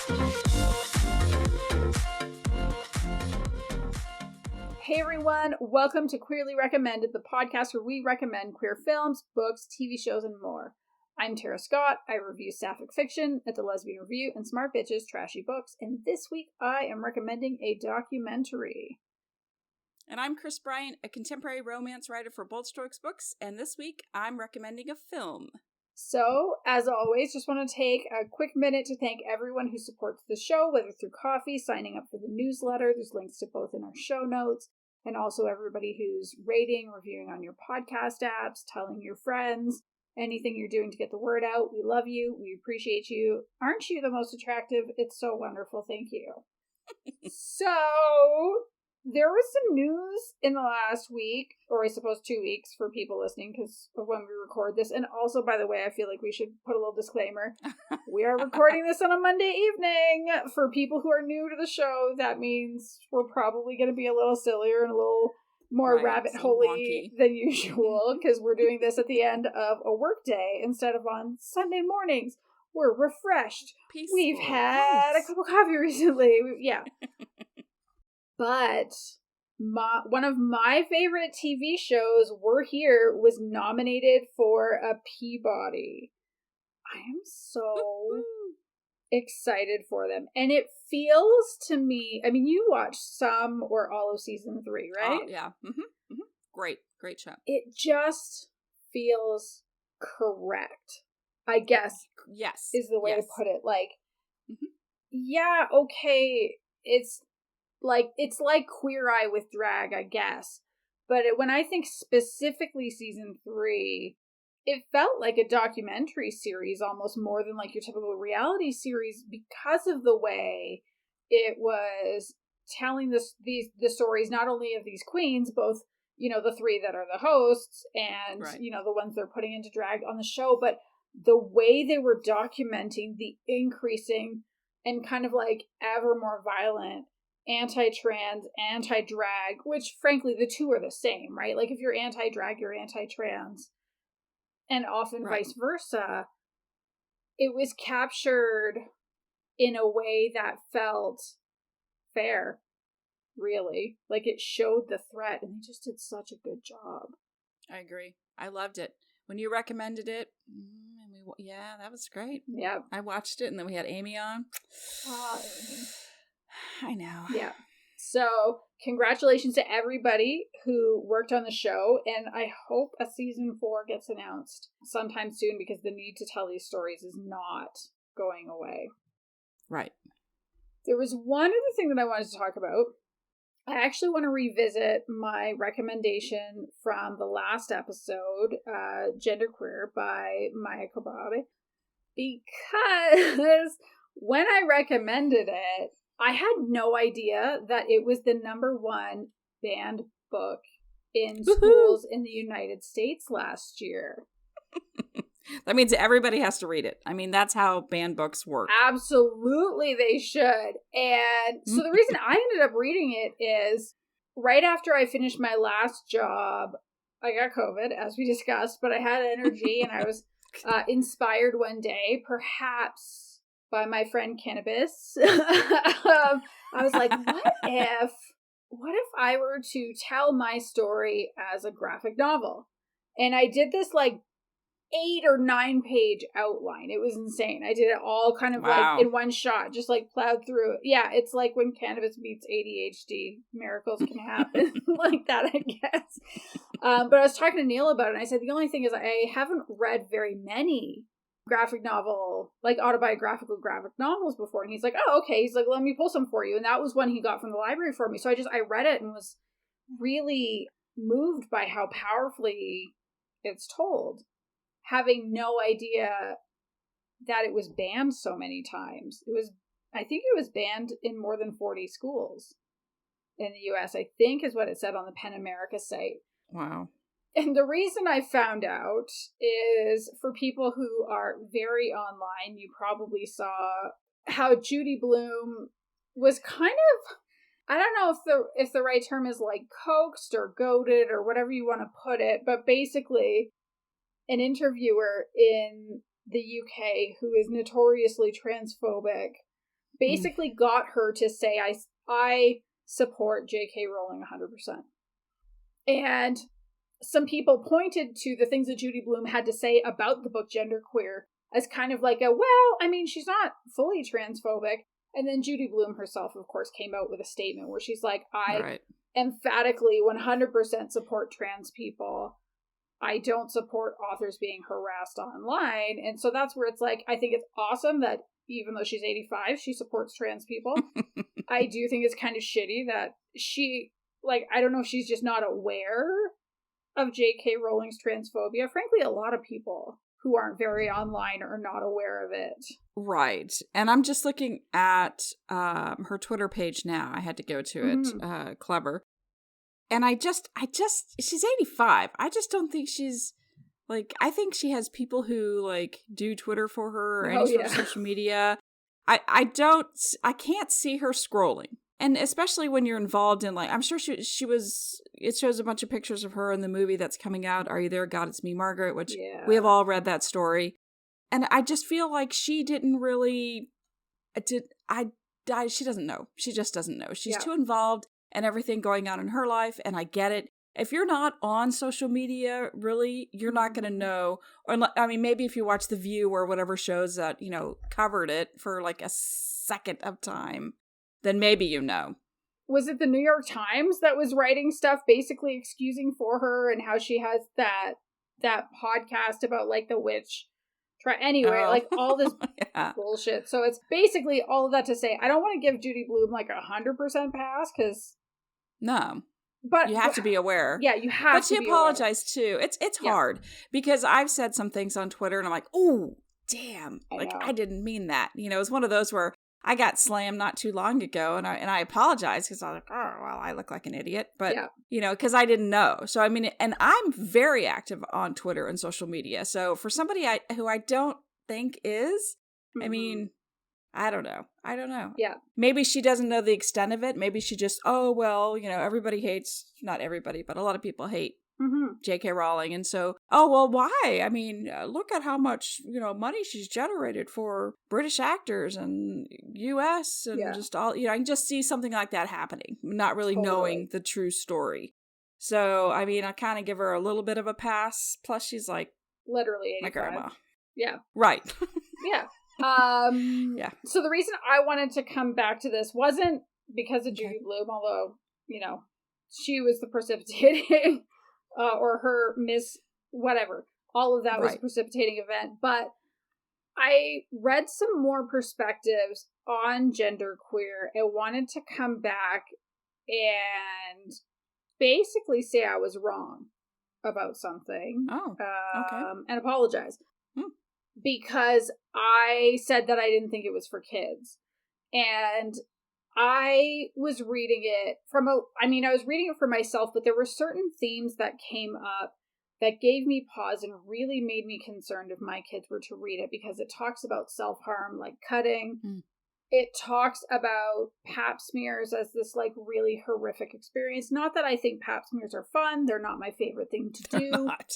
Hey everyone, welcome to Queerly Recommended, the podcast where we recommend queer films, books, TV shows, and more. I'm Tara Scott. I review sapphic fiction at the Lesbian Review and Smart Bitches Trashy Books, and this week I am recommending a documentary. And I'm Kris Bryant, a contemporary romance writer for Bold Strokes Books, and this week I'm recommending a film. So, as always, just want to take a quick minute to thank everyone who supports the show, whether through coffee, signing up for the newsletter. There's links to both in our show notes, and also everybody who's rating, reviewing on your podcast apps, telling your friends, anything you're doing to get the word out. We love you. We appreciate you. Aren't you the most attractive? It's so wonderful. Thank you. So, there was some news in the last week, or I suppose 2 weeks for people listening because of when we record this. And also, by the way, I feel like we should put a little disclaimer. We are recording this on a Monday evening. For people who are new to the show, that means we're probably going to be a little sillier and a little more rabbit-holey than usual because we're doing this at the end of a work day instead of on Sunday mornings. We're refreshed. Peaceful. We've had a cup of coffee recently. Yeah. But one of my favorite TV shows, We're Here, was nominated for a Peabody. I am so excited for them. And it feels to me, I mean, you watched some or all of season 3, right? Oh, yeah. Great show. It just feels correct, I guess. Yes. Is the way to put it. Like, yeah, okay, it's like Queer Eye with drag, I guess. But when I think specifically season 3, it felt like a documentary series almost more than like your typical reality series because of the way it was telling the stories not only of these queens, both, you know, the 3 that are the hosts and, you know, the ones they're putting into drag on the show, but the way they were documenting the increasing and kind of like ever more violent anti-trans, anti-drag, which frankly the two are the same, right? Like if you're anti-drag, you're anti-trans, and often vice versa. It was captured in a way that felt fair, really. Like it showed the threat, and they just did such a good job. I agree. I loved it. When you recommended it, that was great. Yeah. I watched it, and then we had Amy on. Amy. I know. Yeah. So, congratulations to everybody who worked on the show, and I hope a season 4 gets announced sometime soon because the need to tell these stories is not going away. Right. There was one other thing that I wanted to talk about. I actually want to revisit my recommendation from the last episode, Genderqueer by Maya Kobabe, because when I recommended it, I had no idea that it was the #1 banned book in schools in the United States last year. That means everybody has to read it. I mean, that's how banned books work. Absolutely, they should. And so the reason I ended up reading it is right after I finished my last job, I got COVID, as we discussed, but I had energy and I was inspired one day, perhaps by my friend Cannabis. I was like, what if I were to tell my story as a graphic novel? And I did this like 8 or 9 page outline. It was insane. I did it all kind of like in one shot, just like plowed through it. Yeah, it's like when Cannabis meets ADHD, miracles can happen like that, I guess. But I was talking to Neil about it, and I said, the only thing is I haven't read very many graphic novel, like autobiographical graphic novels before. And he's like, oh, okay. He's like, let me pull some for you. And that was one he got from the library for me. So I read it and was really moved by how powerfully it's told, having no idea that it was banned so many times. I think it was banned in more than 40 schools in the US, I think is what it said on the PEN America site. Wow. And the reason I found out is for people who are very online, you probably saw how Judy Blume was kind of, I don't know if the right term is like coaxed or goaded or whatever you want to put it, but basically an interviewer in the UK who is notoriously transphobic basically got her to say, I support J.K. Rowling 100%. And some people pointed to the things that Judy Blume had to say about the book Genderqueer as kind of like she's not fully transphobic. And then Judy Blume herself, of course, came out with a statement where she's like, I emphatically 100% support trans people. I don't support authors being harassed online. And so that's where it's like, I think it's awesome that even though she's 85, she supports trans people. I do think it's kind of shitty that she, I don't know if she's just not aware of J.K. Rowling's transphobia. Frankly, a lot of people who aren't very online are not aware of it. Right. And I'm just looking at her Twitter page now. I had to go to it. Clever. And she's 85. I just don't think she's, I think she has people who, do Twitter for her or any sort of social media. I can't see her scrolling. And especially when you're involved in, I'm sure it shows a bunch of pictures of her in the movie that's coming out, Are You There, God, It's Me, Margaret, which we have all read that story. And I just feel like she didn't really, she doesn't know. She just doesn't know. She's too involved in everything going on in her life, and I get it. If you're not on social media, really, you're not going to know. Or, maybe if you watch The View or whatever shows that, covered it for, a second of time, then maybe you know. Was it the New York Times that was writing stuff basically excusing for her and how she has that podcast about, the witch? All this bullshit. So it's basically all of that to say, I don't want to give Judy Blume, 100% pass, because... No. But you have to be aware. Yeah, you have to be aware. But she apologized, too. It's hard, because I've said some things on Twitter, and I'm like, oh, damn. I didn't mean that. It's one of those where I got slammed not too long ago, and I apologized because I was like, oh, well, I look like an idiot. But, because I didn't know. So, and I'm very active on Twitter and social media. So, for somebody who I don't think is, I don't know. Yeah. Maybe she doesn't know the extent of it. Maybe she just, everybody hates, not everybody, but a lot of people hate J.K. Rowling. And so, why? Look at how much, money she's generated for British actors and U.S. and just all, I can just see something like that happening, not really knowing the true story. So, I kind of give her a little bit of a pass. Plus, she's literally 85. My grandma. Yeah. Right. Yeah. So the reason I wanted to come back to this wasn't because of Judy Blume, although, she was the precipitating, or her whatever. All of that was a precipitating event. But I read some more perspectives on genderqueer and wanted to come back and basically say I was wrong about something. And apologize. Because I said that I didn't think it was for kids. And I was reading it I was reading it for myself, but there were certain themes that came up that gave me pause and really made me concerned if my kids were to read it, because it talks about self-harm, like cutting. It talks about pap smears as this really horrific experience. Not that I think pap smears are fun. They're not my favorite thing to do. Not.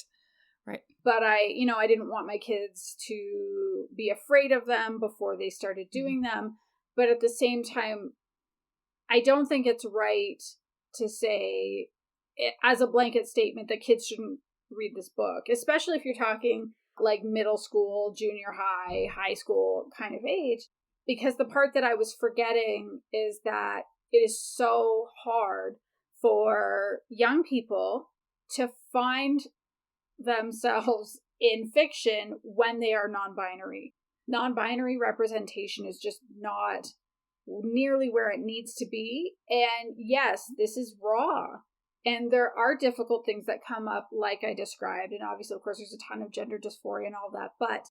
Right. But I didn't want my kids to be afraid of them before they started doing them. But at the same time, I don't think it's right to say as a blanket statement that kids shouldn't read this book, especially if you're talking middle school, junior high, high school kind of age, because the part that I was forgetting is that it is so hard for young people to find themselves in fiction when they are non-binary. Non-binary representation is just not nearly where it needs to be. And yes, this is raw. And there are difficult things that come up like I described. And obviously, of course, there's a ton of gender dysphoria and all that. But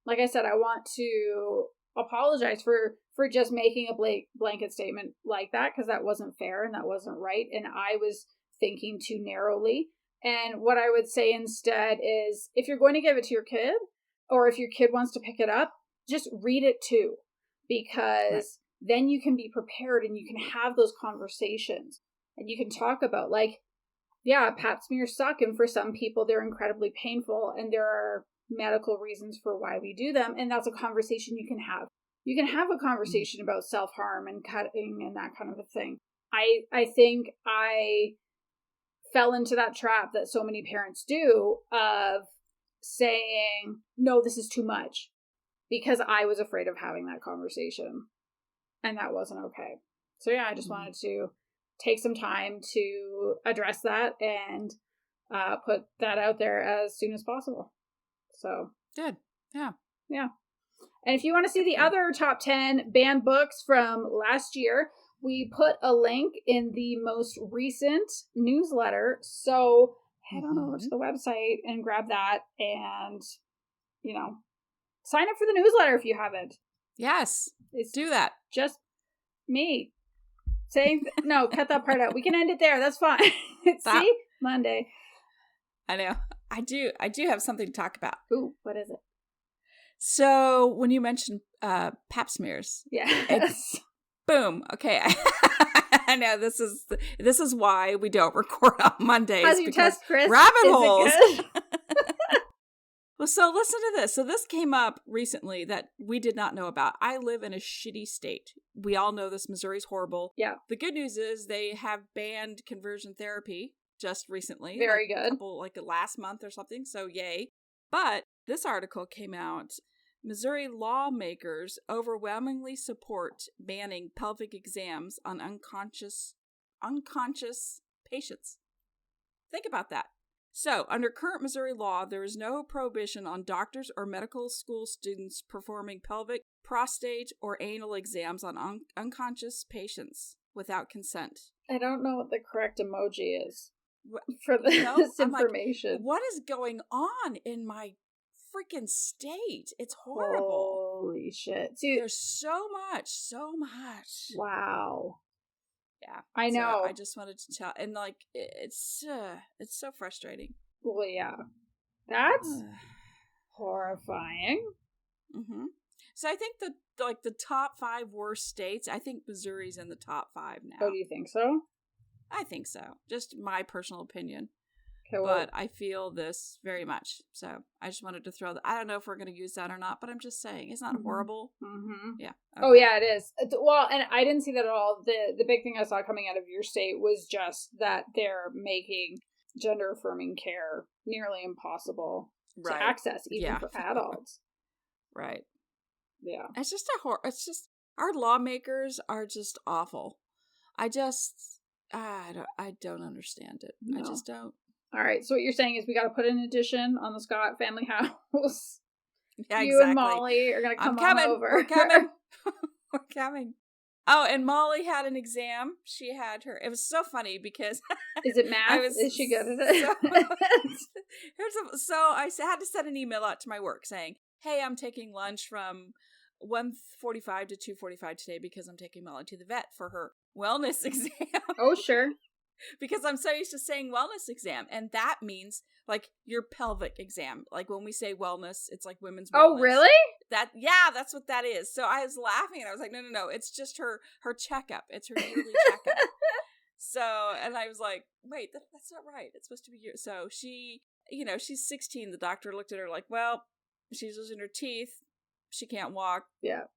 like I said, I want to apologize for just making a blanket statement like that, because that wasn't fair and that wasn't right. And I was thinking too narrowly. And what I would say instead is, if you're going to give it to your kid, or if your kid wants to pick it up, just read it too. Because then you can be prepared and you can have those conversations. And you can talk about, pap smears suck. And for some people, they're incredibly painful. And there are medical reasons for why we do them. And that's a conversation you can have. you can have a conversation about self-harm and cutting and that kind of a thing. I think I fell into that trap that so many parents do of saying, no, this is too much, because I was afraid of having that conversation, and that wasn't okay. So yeah, I just wanted to take some time to address that and put that out there as soon as possible. So good. Yeah. And if you want to see the other top 10 banned books from last year, we put a link in the most recent newsletter. So head on over to the website and grab that and, sign up for the newsletter if you haven't. Yes. Do that. Just me saying, no, cut that part out. We can end it there. That's fine. See? Monday. I know. I do have something to talk about. Ooh, what is it? So when you mentioned pap smears, it's boom. Okay, I know this is why we don't record on Mondays. How's your test, Kris? Rabbit holes. Well, so listen to this. So this came up recently that we did not know about. I live in a shitty state. We all know this. Missouri's horrible. Yeah. The good news is they have banned conversion therapy just recently. Very good. Like last month or something. So yay. But this article came out. Missouri lawmakers overwhelmingly support banning pelvic exams on unconscious patients. Think about that. So, under current Missouri law, there is no prohibition on doctors or medical school students performing pelvic, prostate, or anal exams on unconscious patients without consent. I don't know what the correct emoji is for this information. Like, what is going on in my freaking state? It's horrible. Holy shit. See, there's so much. Wow. Yeah. I know. So I just wanted to tell, and like, it's so frustrating. Well, yeah. That's horrifying. So I think the top 5 worst states, I think Missouri's in the top 5 now. Oh, do you think so? I think so. Just my personal opinion. Okay, well, but I feel this very much. So I just wanted to throw that. I don't know if we're going to use that or not, but I'm just saying, it's not horrible. Yeah. Okay. Oh, yeah, it is. Well, and I didn't see that at all. The big thing I saw coming out of your state was just that they're making gender affirming care nearly impossible to access, even for adults. Right. Yeah. It's just our lawmakers are just awful. I don't understand it. No. I just don't. All right, so what you're saying is we got to put an addition on the Scott family house. Yeah, you and Molly are going to come on over. We're coming. We're coming. Oh, and Molly had an exam. She had her. It was so funny because. Is it math? Is she good at it? So I had to send an email out to my work saying, "Hey, I'm taking lunch from 1:45 to 2:45 today because I'm taking Molly to the vet for her wellness exam." Oh, sure. Because I'm so used to saying wellness exam, and that means like your pelvic exam. Like when we say wellness, it's like women's wellness. Oh, really? That's what that is. So I was laughing and I was like, no, it's just her checkup. It's her yearly checkup. So, and I was like, wait, that's not right. It's supposed to be year. So she, she's 16. The doctor looked at her like, well, she's losing her teeth. She can't walk. Yeah.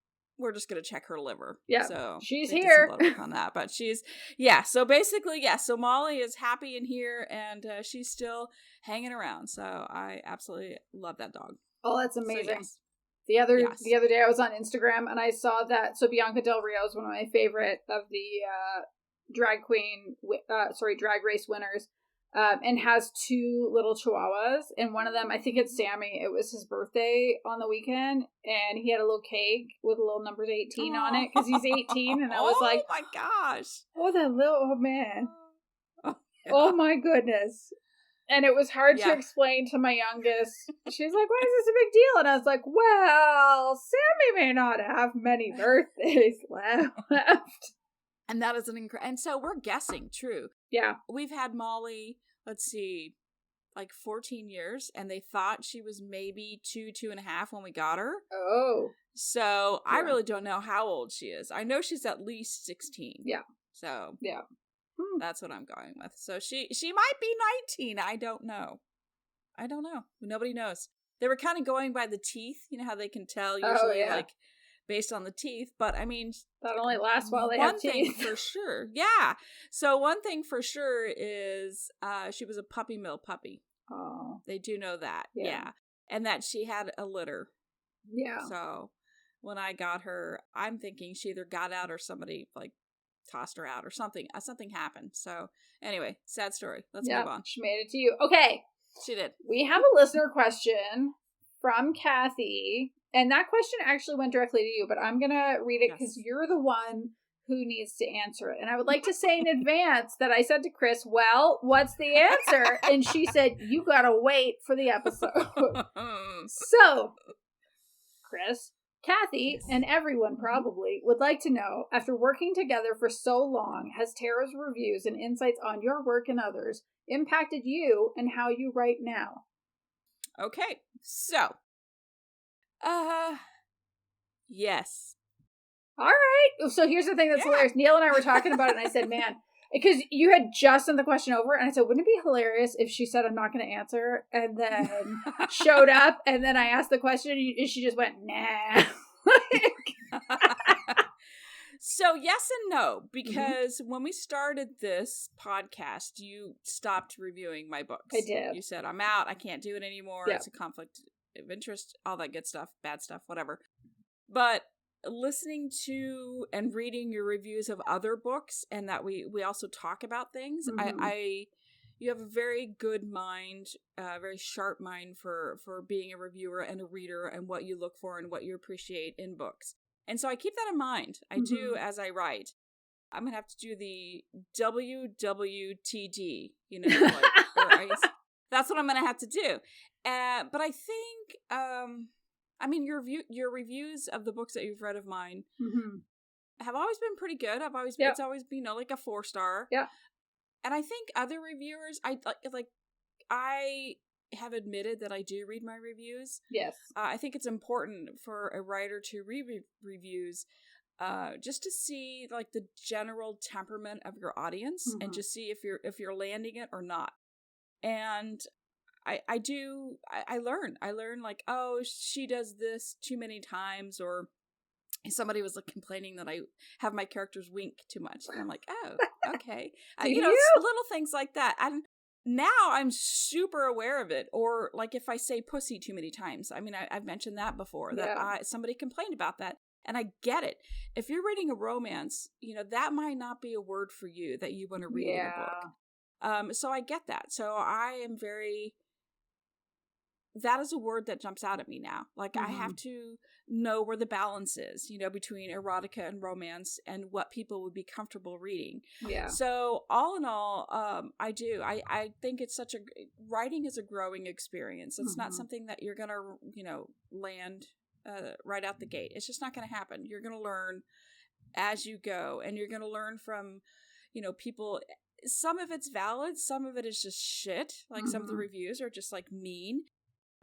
We're just going to check her liver. Yeah. So she's here. On that, but so basically, so Molly is happy in here and she's still hanging around. So I absolutely love that dog. Oh, that's amazing. So, yes. The other day I was on Instagram and I saw that. So Bianca Del Rio is one of my favorite of the drag race winners. And has 2 little chihuahuas, and one of them, I think it's Sammy, it was his birthday on the weekend, and he had a little cake with a little numbers 18 on it, because he's 18, and I was like, oh my gosh. Oh, that little man. Oh my goodness. And it was hard to explain to my youngest. She's like, why is this a big deal? And I was like, well, Sammy may not have many birthdays left. And that is and so we're guessing, true. Yeah. We've had Molly, let's see, like 14 years, and they thought she was maybe 2.5 when we got her. Oh. So I really don't know how old she is. I know she's at least 16. Yeah. So yeah, that's what I'm going with. So she might be 19. I don't know. Nobody knows. They were kind of going by the teeth. You know how they can tell usually like based on the teeth, but I mean, that only lasts while they have teeth. One thing for sure, yeah. So one thing for sure is she was a puppy mill puppy. Oh, they do know that, yeah, and that she had a litter. Yeah. So when I got her, I'm thinking she either got out or somebody like tossed her out or something. Something happened. So anyway, sad story. Let's move on. She made it to you. Okay. She did. We have a listener question from Kathy. And that question actually went directly to you, but I'm going to read it because you're the one who needs to answer it. And I would like to say in advance that I said to Kris, well, what's the answer? And she said, you got to wait for the episode. So, Kris, Kathy, and everyone probably would like to know, after working together for so long, has Tara's reviews and insights on your work and others impacted you and how you write now? Okay, so, yes. All right. So here's the thing that's hilarious. Neil and I were talking about it, and I said, man, because you had just sent the question over, and I said, wouldn't it be hilarious if she said, I'm not going to answer, and then showed up, and then I asked the question, and she just went, nah. So yes and no, because when we started this podcast, you stopped reviewing my books. I did. You said, I'm out. I can't do it anymore. Yeah. It's a conflict of interest, all that good stuff, bad stuff, whatever. But listening to and reading your reviews of other books, and that we also talk about things, you have a very good mind, very sharp mind for being a reviewer and a reader and what you look for and what you appreciate in books. And so I keep that in mind. I do as I write. I'm going to have to do the WWTD, that's what I'm going to have to do. But I think, I mean, your reviews of the books that you've read of mine have always been pretty good. It's always been, like a 4-star. Yeah. And I think other reviewers, I have admitted that I do read my reviews. Yes. I think it's important for a writer to read reviews just to see like the general temperament of your audience and just see if you're landing it or not. And I learn like, oh, she does this too many times, or somebody was like complaining that I have my characters wink too much. And I'm like, oh, okay. Little things like that. And now I'm super aware of it. Or like if I say pussy too many times. I mean, I've mentioned that before, that somebody complained about that. And I get it. If you're reading a romance, that might not be a word for you that you want to read in a book. So I get that. So I am that is a word that jumps out at me now. Like I have to know where the balance is, between erotica and romance and what people would be comfortable reading. Yeah. So all in all, I do. I think it's writing is a growing experience. It's not something that you're going to, land right out the gate. It's just not going to happen. You're going to learn as you go, and you're going to learn from, people. Some of it's valid. Some of it is just shit. Like some of the reviews are just like mean.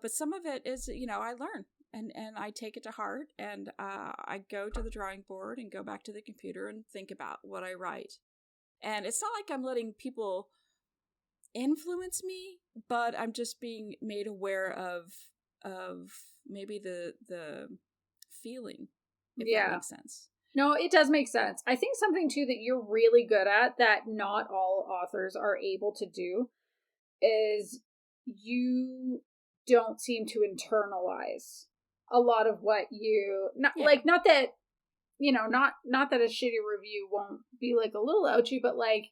But some of it is, I learn and I take it to heart, and I go to the drawing board and go back to the computer and think about what I write. And it's not like I'm letting people influence me, but I'm just being made aware of maybe the feeling, if that makes sense. No, it does make sense. I think something too that you're really good at that not all authors are able to do is you don't seem to internalize a lot of what you not that not that a shitty review won't be like a little ouchy, but like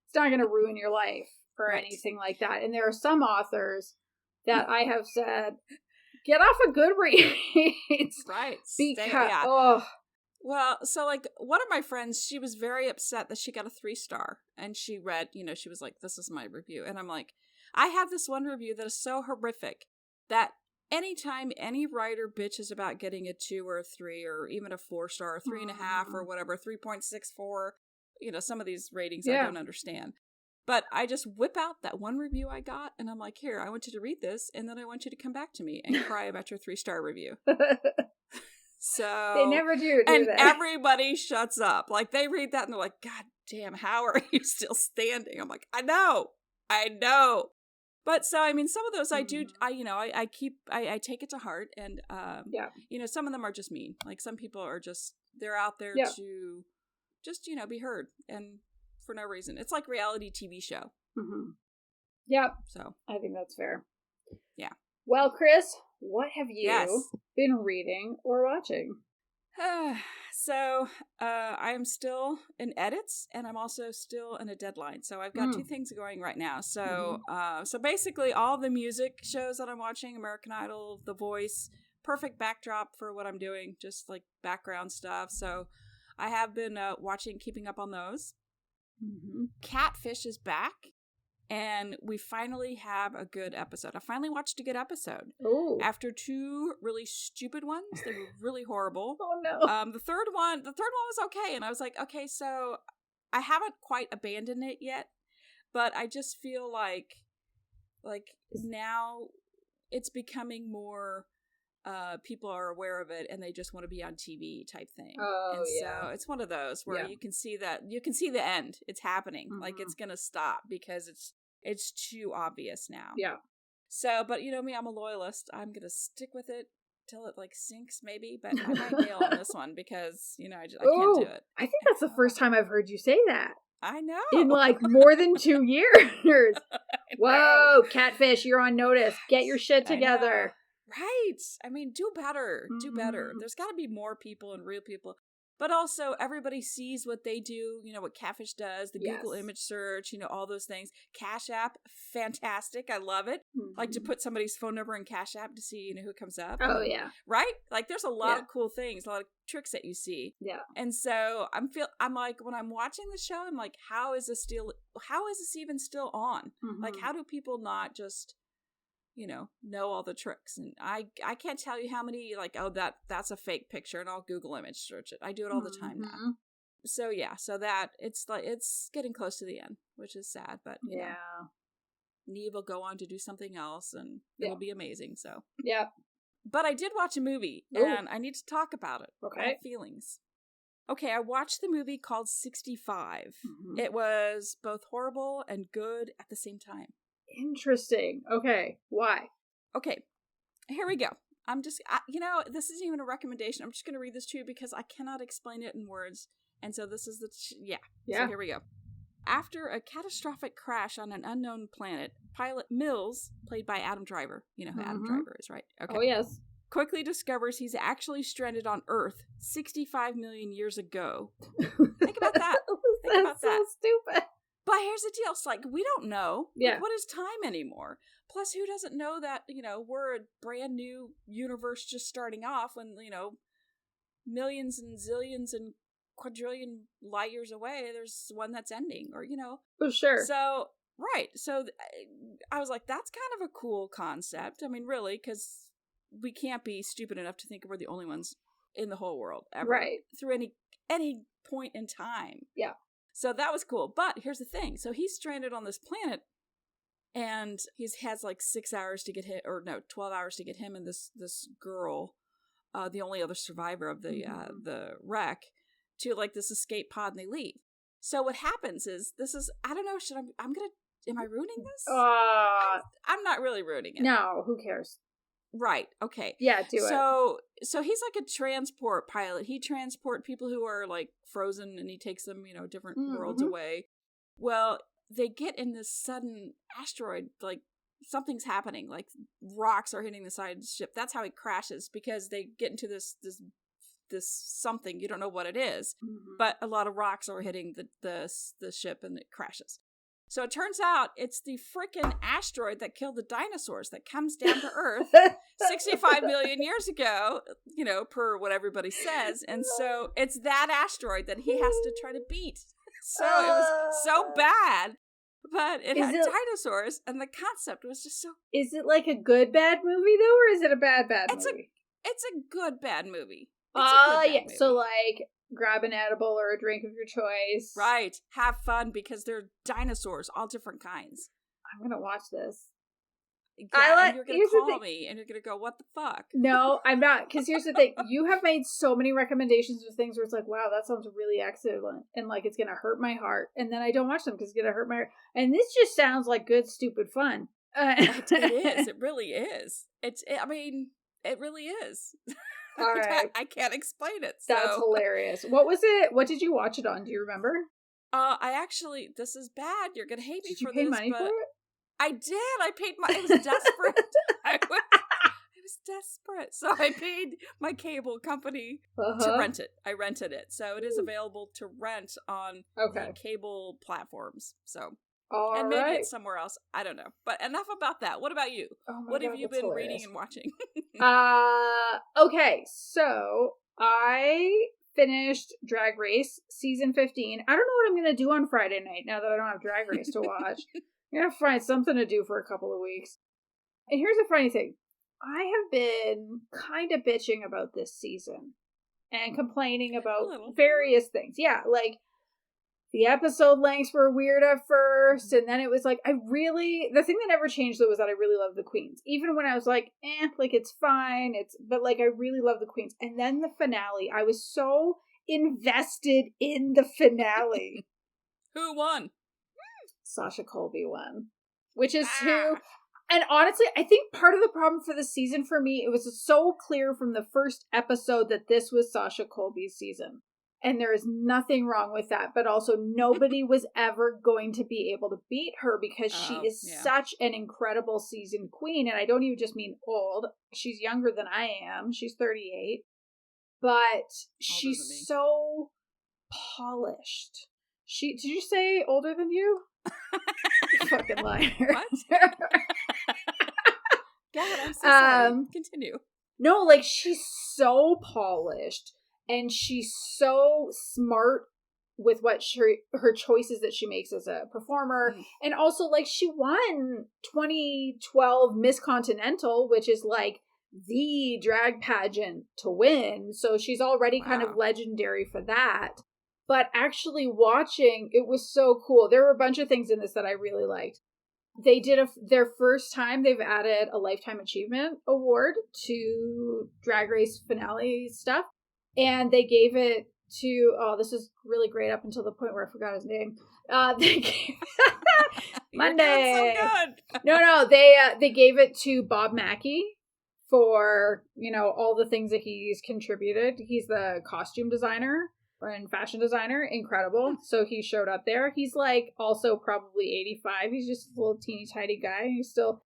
it's not going to ruin your life or anything like that. And there are some authors that I have said, get off a Goodreads, right? Because well, so like one of my friends, she was very upset that she got a 3-star, and she read, she was like, this is my review, and I'm like, I have this one review that is so horrific that anytime any writer bitches about getting a 2 or a 3 or even a 4-star, or 3.5 or whatever, 3.64, some of these ratings I don't understand. But I just whip out that one review I got, and I'm like, here, I want you to read this, and then I want you to come back to me and cry about your 3-star review. So they never do and that. Everybody shuts up. Like they read that and they're like, God damn, how are you still standing? I'm like, I know. But so, I mean, some of those I do, I take it to heart. And, some of them are just mean. Like some people are just, they're out there to just, be heard and for no reason. It's like reality TV show. Mm-hmm. Yep. So I think that's fair. Yeah. Well, Kris, what have you been reading or watching? So, I am still in edits, and I'm also still in a deadline. So I've got two things going right now. So, so basically, all the music shows that I'm watching, American Idol, The Voice, perfect backdrop for what I'm doing, just like background stuff. So, I have been keeping up on those. Catfish is back. And we finally have a good episode. I finally watched a good episode. Ooh. After two really stupid ones. They were really horrible. Oh no. The third one was okay. And I was like, okay, so I haven't quite abandoned it yet. But I just feel like now it's becoming more people are aware of it and they just want to be on TV type thing. Oh, and so it's one of those where you can see the end. It's happening. Like it's gonna stop because it's too obvious now. Yeah. So, but you know me, I'm a loyalist. I'm gonna stick with it till it like sinks maybe, but I might bail on this one because I can't do it. I think that's the first time I've heard you say that. I know. In like more than 2 years. Whoa, Catfish, you're on notice. Get your shit together. Right. I mean, do better. Do better. There's got to be more people and real people. But also, everybody sees what they do, what Catfish does, the Google image search, all those things. Cash App, fantastic. I love it. Like to put somebody's phone number in Cash App to see, who comes up. Oh, yeah. Right? Like, there's a lot of cool things, a lot of tricks that you see. Yeah. And so, I'm like, when I'm watching the show, I'm like, how is this even still on? Like, how do people not just know all the tricks? And I can't tell you how many, that's a fake picture and I'll Google image search it. I do it all the time now. So so that it's getting close to the end, which is sad, but you know, Neve will go on to do something else and it'll be amazing. So but I did watch a movie and I need to talk about it. Okay. I have feelings. Okay, I watched the movie called 65. It was both horrible and good at the same time. Interesting. Okay. Why? Okay. Here we go. I'm just, this isn't even a recommendation. I'm just going to read this to you because I cannot explain it in words. And so this is So here we go. After a catastrophic crash on an unknown planet, pilot Mills, played by Adam Driver, you know who Adam Driver is, right? Okay. Oh, yes. Quickly discovers he's actually stranded on Earth 65 million years ago. Think about that. That's so stupid. But here's the deal. It's like, we don't know. Yeah. Like, what is time anymore? Plus, who doesn't know that, we're a brand new universe just starting off when, millions and zillions and quadrillion light years away, there's one that's ending or, Oh, sure. So, right. So I was like, that's kind of a cool concept. I mean, really, because we can't be stupid enough to think we're the only ones in the whole world ever. Right. Through any point in time. Yeah. So that was cool. But here's the thing. So he's stranded on this planet and he has like 6 hours to get him, 12 hours to get him and this girl, the only other survivor of the wreck, to like this escape pod, and they leave. So what happens is, I don't know, am I ruining this? I'm not really ruining it. No, who cares? Right. Okay. Yeah, do it. So he's like a transport pilot. He transport people who are like frozen and he takes them, different worlds away. Well, they get in this sudden asteroid, like something's happening, like rocks are hitting the side of the ship. That's how he crashes, because they get into this something, you don't know what it is, but a lot of rocks are hitting the ship and it crashes. So it turns out it's the freaking asteroid that killed the dinosaurs that comes down to Earth 65 million years ago, per what everybody says. And so it's that asteroid that he has to try to beat. So it was so bad, but it had dinosaurs, and the concept was just so... Is it like a good bad movie, though, or is it a bad movie? It's a good bad movie. Yeah. Movie. So, like, grab an edible or a drink of your choice. Right. Have fun, because they're dinosaurs, all different kinds. I'm going to watch this. Yeah, and you're going to call me, and you're going to go, what the fuck? No, I'm not. Because here's the thing. You have made so many recommendations of things where it's like, wow, that sounds really excellent. And, like, it's going to hurt my heart. And then I don't watch them because it's going to hurt my heart. And this just sounds like good, stupid fun. It is. It really is. It really is. All right. I can't explain it. That's hilarious. What was it? What did you watch it on? Do you remember? This is bad. You're going to hate me for this. Did you pay money for it? I did. I paid I was desperate. I was desperate. So I paid my cable company to rent it. I rented it. So it is available to rent on the cable platforms. So, and maybe it's somewhere else. I don't know. But enough about that. What about you? What have you been reading and watching? Okay. So I finished Drag Race season 15. I don't know what I'm going to do on Friday night now that I don't have Drag Race to watch. I'm going to find something to do for a couple of weeks. And here's the funny thing. I have been kind of bitching about this season and complaining about various things. Yeah, like the episode lengths were weird at first, and then it was like, the thing that never changed though was that I really love the queens. Even when I was like, like it's fine, but like I really love the queens. And then the finale, I was so invested in the finale. Who won? Sasha Colby won, which is who. And honestly, I think part of the problem for the season for me, it was so clear from the first episode that this was Sasha Colby's season. And there is nothing wrong with that. But also nobody was ever going to be able to beat her because she is such an incredible seasoned queen. And I don't even just mean old. She's younger than I am. She's 38. But she's so polished. Did you say older than you? You fucking liar. What? God, I'm so sorry. Continue. No, like she's so polished and she's so smart with what her choices that she makes as a performer. And also like she won 2012 Miss Continental, which is like the drag pageant to win. So she's already kind of legendary for that. But actually watching, it was so cool. There were a bunch of things in this that I really liked. They did their first time, they've added a Lifetime Achievement Award to Drag Race finale stuff. And they gave it to, this is really great up until the point where I forgot his name. They gave Monday. So good. No, they gave it to Bob Mackie for, all the things that he's contributed. He's the costume designer and fashion designer. Incredible. So he showed up there. He's like also probably 85. He's just a little teeny tiny guy. He's still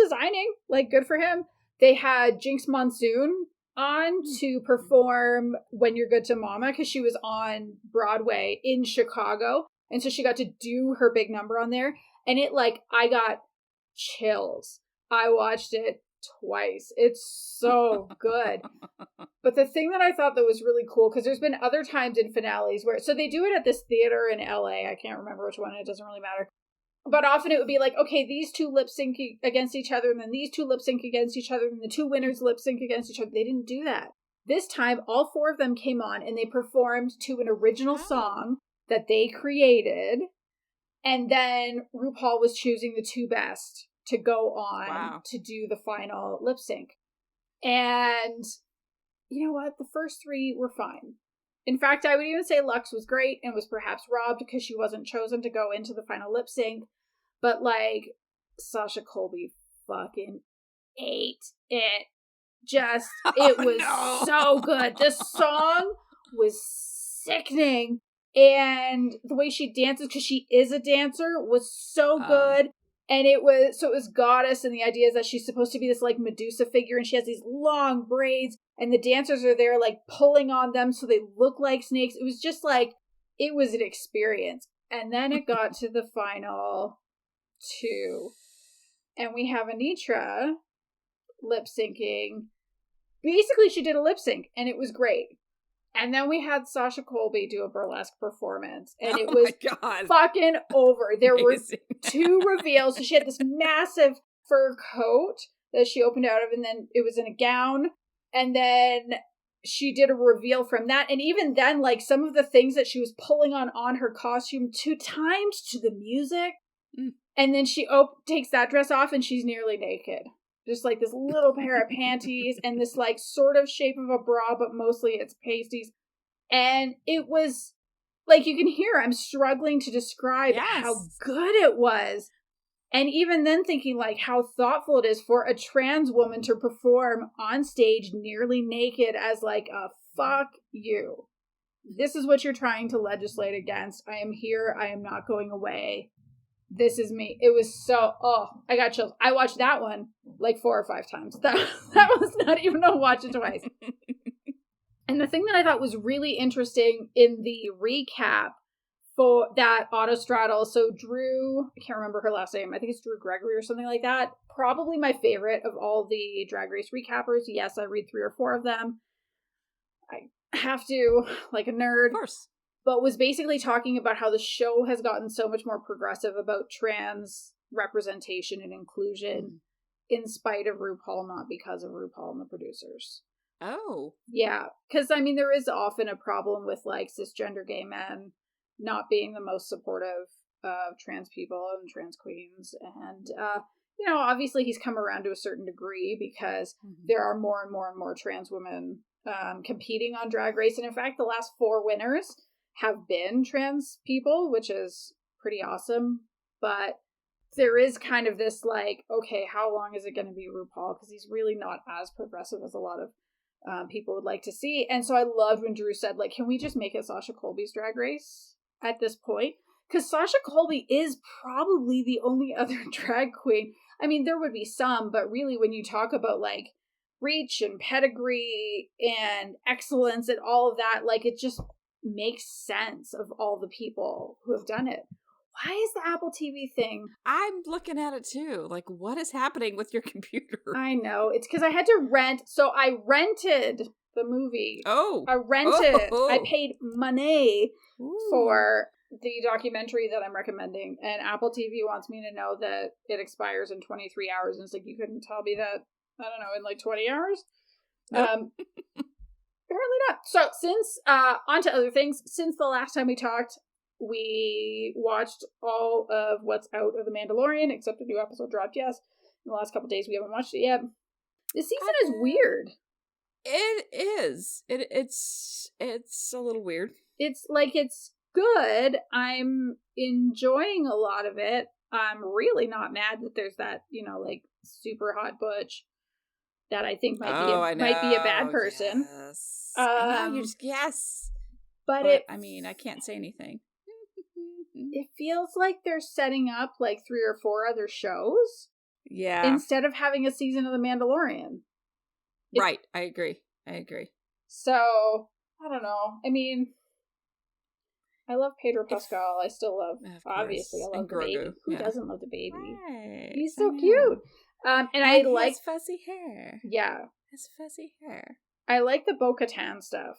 designing. Like, good for him. They had Jinx Monsoon on to perform When You're Good to Mama because she was on Broadway in Chicago. And so she got to do her big number on there. And I got chills. I watched it twice. It's so good. But the thing that I thought that was really cool, because there's been other times in finales where, so they do it at this theater in LA. I can't remember which one. It doesn't really matter. But often it would be like, okay, these two lip sync against each other, and then these two lip sync against each other, and the two winners lip sync against each other. They didn't do that. This time, all four of them came on and they performed to an original song that they created. And then RuPaul was choosing the two best to go on to do the final lip sync. And you know what? The first three were fine. In fact, I would even say Lux was great and was perhaps robbed because she wasn't chosen to go into the final lip sync. But like, Sasha Colby fucking ate it. It was so good. This song was sickening. And the way she dances, because she is a dancer, was so good. And it was goddess, and the idea is that she's supposed to be this like Medusa figure, and she has these long braids, and the dancers are there like pulling on them so they look like snakes. It was just like, it was an experience. And then it got to the final two, and we have Anitra lip syncing. Basically, she did a lip sync, and it was great. And then we had Sasha Colby do a burlesque performance, and it was fucking over. There were two reveals. So she had this massive fur coat that she opened out of, and then it was in a gown. And then she did a reveal from that. And even then, like, some of the things that she was pulling on her costume to times to the music. And then she takes that dress off, and she's nearly naked. Just like this little pair of panties and this like sort of shape of a bra, but mostly it's pasties. And it was like, you can hear I'm struggling to describe how good it was. And even then thinking like how thoughtful it is for a trans woman to perform on stage nearly naked as like a fuck you. This is what you're trying to legislate against. I am here. I am not going away. This is me. It was so, I got chills. I watched that one like 4 or 5 times. That was not even a watch it twice. And the thing that I thought was really interesting in the recap for that autostraddle, so Drew, I can't remember her last name. I think it's Drew Gregory or something like that. Probably my favorite of all the Drag Race recappers. Yes, I read 3 or 4 of them. I have to, like a nerd. Of course. But was basically talking about how the show has gotten so much more progressive about trans representation and inclusion in spite of RuPaul, not because of RuPaul and the producers. Oh. Yeah, because, I mean, there is often a problem with, like, cisgender gay men not being the most supportive of trans people and trans queens. And, you know, obviously he's come around to a certain degree because there are more and more and more trans women competing on Drag Race. And in fact, the last 4 winners have been trans people, which is pretty awesome. But there is kind of this, like, okay, how long is it going to be RuPaul? Because he's really not as progressive as a lot of people would like to see. And so I loved when Drew said, like, can we just make it Sasha Colby's Drag Race at this point? Because Sasha Colby is probably the only other drag queen. I mean, there would be some, but really when you talk about, like, reach and pedigree and excellence and all of that, like, it just makes sense of all the people who have done it. Why is the Apple TV thing? I'm looking at it too. Like, what is happening with your computer? I know. It's because I had to rent. So I rented the movie. Oh. I rented. Oh. I paid money Ooh. for the documentary that I'm recommending. And Apple TV wants me to know that it expires in 23 hours. And it's like, you couldn't tell me that, I don't know, in like 20 hours? Nope. Apparently not. So since, on to other things, since the last time we talked, we watched all of what's out of The Mandalorian, except a new episode dropped, yes. In the last couple days, we haven't watched it yet. This season is weird. It is. It's a little weird. It's like, it's good. I'm enjoying a lot of it. I'm really not mad that there's that, you know, like, super hot butch that I think might be a bad person. Yes. I know, yes. But I mean, I can't say anything. It feels like they're setting up like 3 or 4 other shows. Yeah. Instead of having a season of The Mandalorian. Right. I agree. So, I don't know. I mean, I love Pedro Pascal. I still love, obviously, I love the baby. Who doesn't love the baby? Right. He's so cute. And I like his fuzzy hair. Yeah. His fuzzy hair. I like the Bo-Katan stuff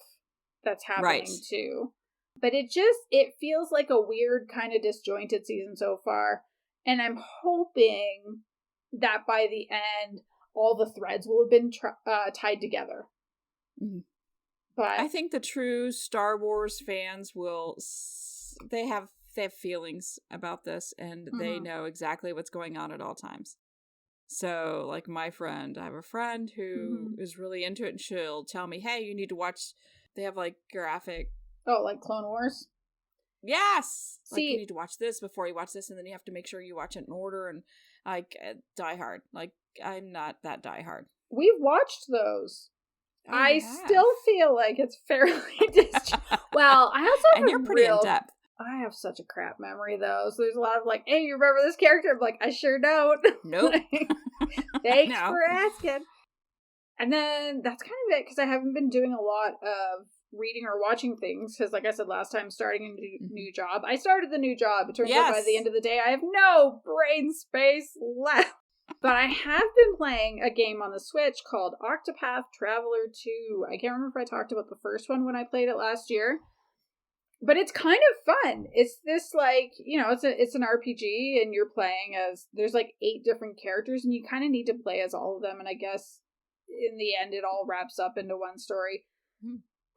that's happening too. But it feels like a weird kind of disjointed season so far. And I'm hoping that by the end, all the threads will have been tied together. Mm-hmm. But I think the true Star Wars fans they have feelings about this, and they know exactly what's going on at all times. So, like I have a friend who is really into it, and she'll tell me, hey, you need to watch, they have like graphic. Oh, like Clone Wars? Yes! See, like, you need to watch this before you watch this, and then you have to make sure you watch it in order, and like, Die Hard. Like, I'm not that Die Hard. We've watched those. I still feel like it's fairly Well, I also have and you're pretty in depth. I have such a crap memory, though. So there's a lot of like, hey, you remember this character? I'm like, I sure don't. Nope. Thanks for asking. And then that's kind of it, because I haven't been doing a lot of reading or watching things, because like I said last time, starting a new job. I started the new job. It turns out by the end of the day, I have no brain space left. But I have been playing a game on the Switch called Octopath Traveler 2. I can't remember if I talked about the first one when I played it last year. But it's kind of fun. It's this, like, you know, it's an RPG, and you're playing as, there's like 8 different characters, and you kind of need to play as all of them, and I guess in the end it all wraps up into one story.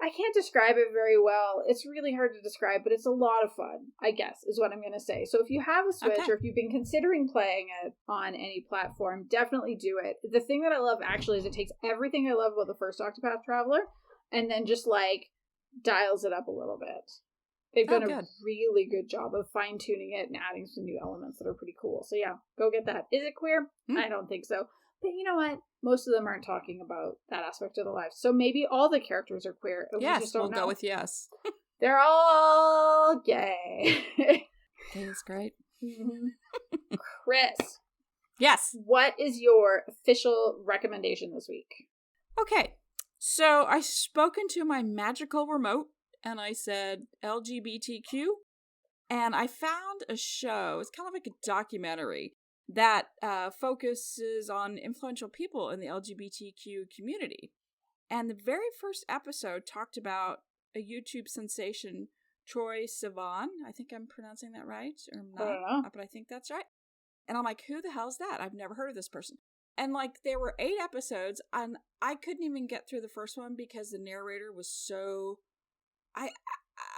I can't describe it very well. It's really hard to describe, but it's a lot of fun, I guess, is what I'm going to say. So if you have a Switch, or if you've been considering playing it on any platform, definitely do it. The thing that I love, actually, is it takes everything I love about the first Octopath Traveler, and then just, like, dials it up a little bit. They've done a really good job of fine-tuning it and adding some new elements that are pretty cool. So yeah, go get that. Is it queer? I don't think so. But you know what? Most of them aren't talking about that aspect of their life. So maybe all the characters are queer. Yes, we just don't we'll know. go with yes. They're all gay. Gay is great. Mm-hmm. Kris. Yes. What is your official recommendation this week? Okay. So I spoken to my magical remote and I said LGBTQ. And I found a show. It's kind of like a documentary that focuses on influential people in the LGBTQ community. And the very first episode talked about a YouTube sensation, Troye Sivan. I think I'm pronouncing that right, or not, but I think that's right. And I'm like, who the hell's that? I've never heard of this person. And like, there were 8 episodes, and I couldn't even get through the first one because the narrator was so... I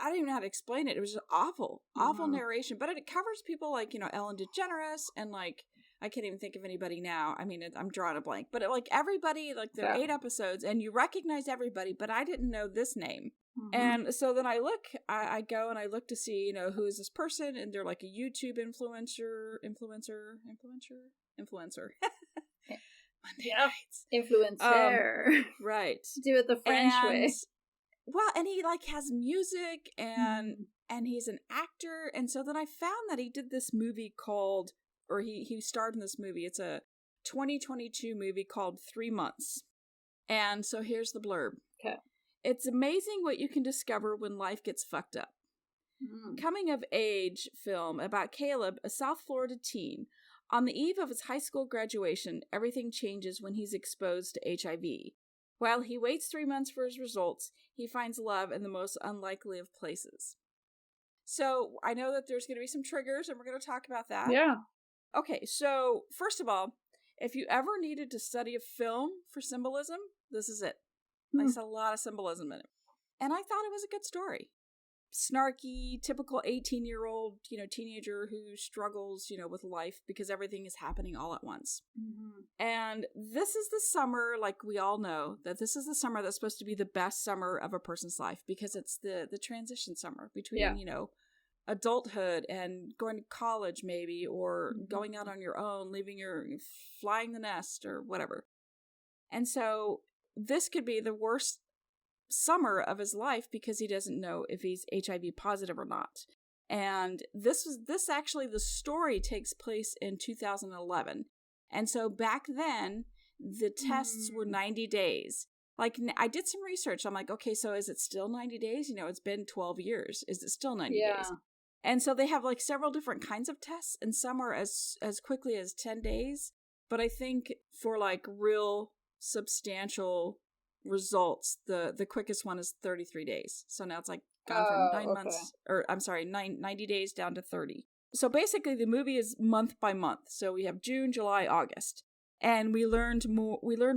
don't even know how to explain it. It was just awful narration. But it covers people like, Ellen DeGeneres and like, I can't even think of anybody now. I mean, I'm drawing a blank. But like everybody, like there are 8 episodes and you recognize everybody, but I didn't know this name. Mm-hmm. And so then I go and I look to see, who is this person? And they're like a YouTube influencer. Monday nights. Influencer. Right. Do it the French way. Well, and he like has music and he's an actor. And so then I found that he did this movie called, or he starred in this movie. It's a 2022 movie called 3 Months. And so here's the blurb. Okay. It's amazing what you can discover when life gets fucked up. Coming of age film about Caleb, a South Florida teen. On the eve of his high school graduation, everything changes when he's exposed to HIV. While he waits 3 months for his results, he finds love in the most unlikely of places. So I know that there's going to be some triggers, and we're going to talk about that. Yeah. Okay, so first of all, if you ever needed to study a film for symbolism, this is it. I saw a lot of symbolism in it. And I thought it was a good story. Snarky, typical 18-year-old, teenager who struggles, with life because everything is happening all at once. Mm-hmm. And this is the summer, like we all know, that this is the summer that's supposed to be the best summer of a person's life because it's the transition summer between, adulthood and going to college maybe, or going out on your own, flying the nest or whatever. And so this could be the worst summer of his life because he doesn't know if he's HIV positive or not. And the story takes place in 2011. And so back then, the tests were 90 days. Like, I did some research. I'm like, okay, so is it still 90 days? It's been 12 years. Is it still 90 days? And so they have like several different kinds of tests, and some are as quickly as 10 days. But I think for like real substantial results, the quickest one is 33 days. So now it's like gone from 9 months, or I'm sorry, 90 days down to 30. So basically the movie is month by month. So we have June, July, August. And we learn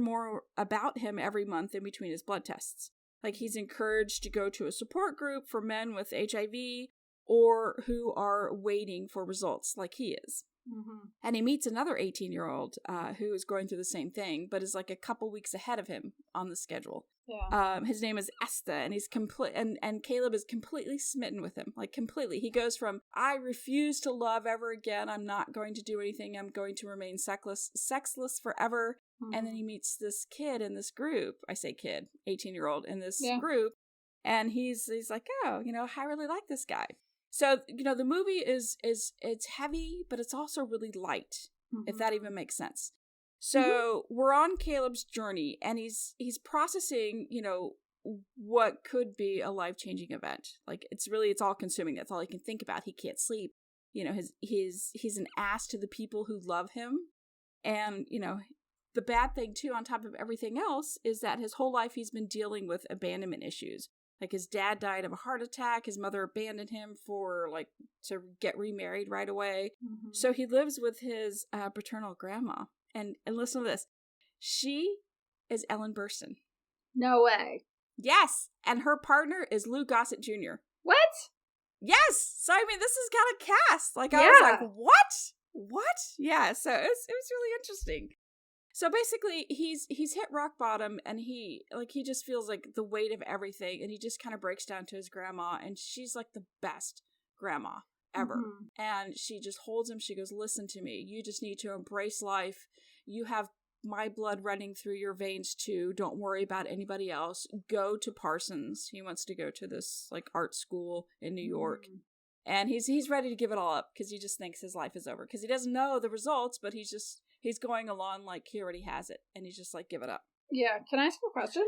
more about him every month in between his blood tests. Like, he's encouraged to go to a support group for men with HIV or who are waiting for results like he is. Mm-hmm. And he meets another 18-year-old who is going through the same thing, but is like a couple weeks ahead of him on the schedule. Yeah. His name is Esther, and he's and Caleb is completely smitten with him, like completely. He goes from, I refuse to love ever again. I'm not going to do anything. I'm going to remain sexless forever. Mm-hmm. And then he meets this kid in this group. I say kid, 18-year-old in this group. And he's like, oh, I really like this guy. So, the movie it's heavy, but it's also really light, if that even makes sense. So we're on Caleb's journey, and he's processing, what could be a life-changing event. Like, it's all consuming. That's all he can think about. He can't sleep. He's an ass to the people who love him. And, the bad thing too, on top of everything else, is that his whole life he's been dealing with abandonment issues. Like, his dad died of a heart attack. His mother abandoned him to get remarried right away. Mm-hmm. So he lives with his paternal grandma. And listen to this. She is Ellen Burstyn. No way. Yes. And her partner is Lou Gossett Jr. What? Yes. So, I mean, this is kind of cast. Like, I was like, what? Yeah. So it was really interesting. So basically, he's hit rock bottom, and he just feels like the weight of everything, and he just kind of breaks down to his grandma, and she's like the best grandma ever. Mm-hmm. And she just holds him. She goes, "Listen to me. You just need to embrace life. You have my blood running through your veins too. Don't worry about anybody else. Go to Parsons." He wants to go to this like art school in New York. Mm-hmm. And he's ready to give it all up because he just thinks his life is over. Because he doesn't know the results, but he's going along like he already has it. And he's just like, give it up. Yeah. Can I ask you a question?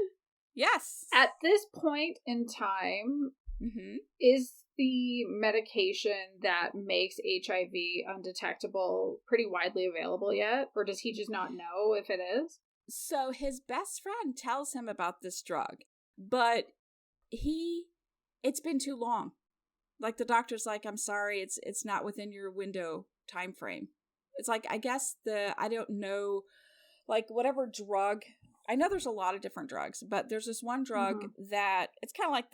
Yes. At this point in time, mm-hmm. is the medication that makes HIV undetectable pretty widely available yet? Or does he just not know if it is? So his best friend tells him about this drug. But it's been too long. Like, the doctor's like, "I'm sorry, it's not within your window time frame." It's like, I guess I don't know, like, whatever drug, I know there's a lot of different drugs, but there's this one drug mm-hmm. that, it's kind of like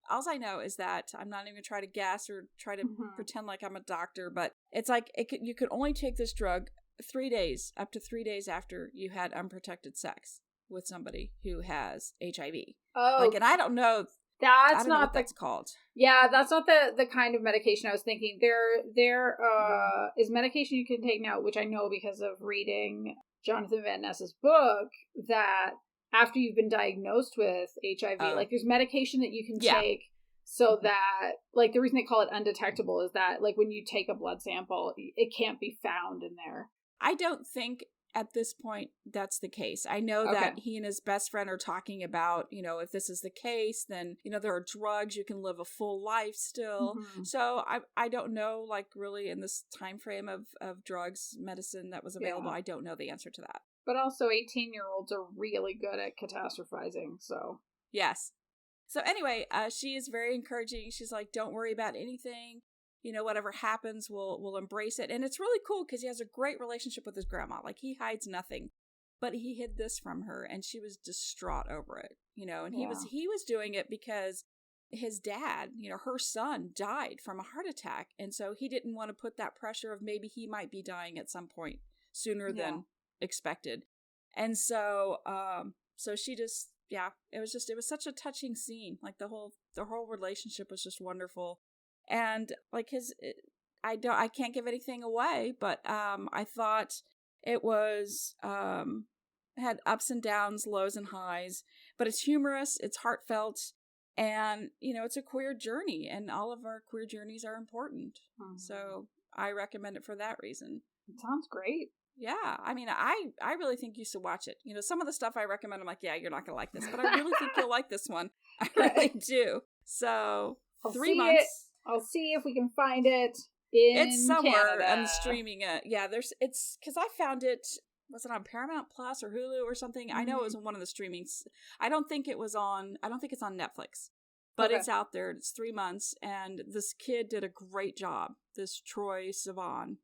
all I know is that, I'm not even going to try to guess or try to mm-hmm. pretend like I'm a doctor, but it's like, you could only take this drug up to 3 days after you had unprotected sex with somebody who has HIV. Oh. Like, and I don't know. That's not what that's called. Yeah, that's not the kind of medication I was thinking. There is medication you can take now, which I know because of reading Jonathan Van Ness's book, that after you've been diagnosed with HIV, like, there's medication that you can take so that, like, the reason they call it undetectable is that, like, when you take a blood sample, it can't be found in there. I don't think at this point that's the case. I know that he and his best friend are talking about, if this is the case, then, there are drugs, you can live a full life still. Mm-hmm. So I don't know, like, really in this time frame of drugs, medicine that was available, I don't know the answer to that. But also 18-year-olds are really good at catastrophizing, so. Yes. So anyway, she is very encouraging. She's like, "Don't worry about anything. Whatever happens, we'll embrace it." And it's really cool because he has a great relationship with his grandma. Like, he hides nothing. But he hid this from her, and she was distraught over it. And he was doing it because his dad, her son, died from a heart attack. And so he didn't want to put that pressure of maybe he might be dying at some point sooner than expected. And so she just, it was such a touching scene. Like, the whole relationship was just wonderful. And like I can't give anything away, but I thought it was had ups and downs, lows and highs, but it's humorous, it's heartfelt, and it's a queer journey, and all of our queer journeys are important. Mm-hmm. So I recommend it for that reason. It sounds great. Yeah, I mean, I really think you should watch it. Some of the stuff I recommend, I'm like, yeah, you're not gonna like this, but I really think you'll like this one. I really do. So 3 months. I'll see if we can find it it's somewhere Canada. I'm streaming it. Yeah, it's because I found it. Was it on Paramount Plus or Hulu or something? Mm-hmm. I know it was on one of the streamings. I don't think it's on Netflix, but it's out there. It's 3 months, and this kid did a great job. This Troye Sivan.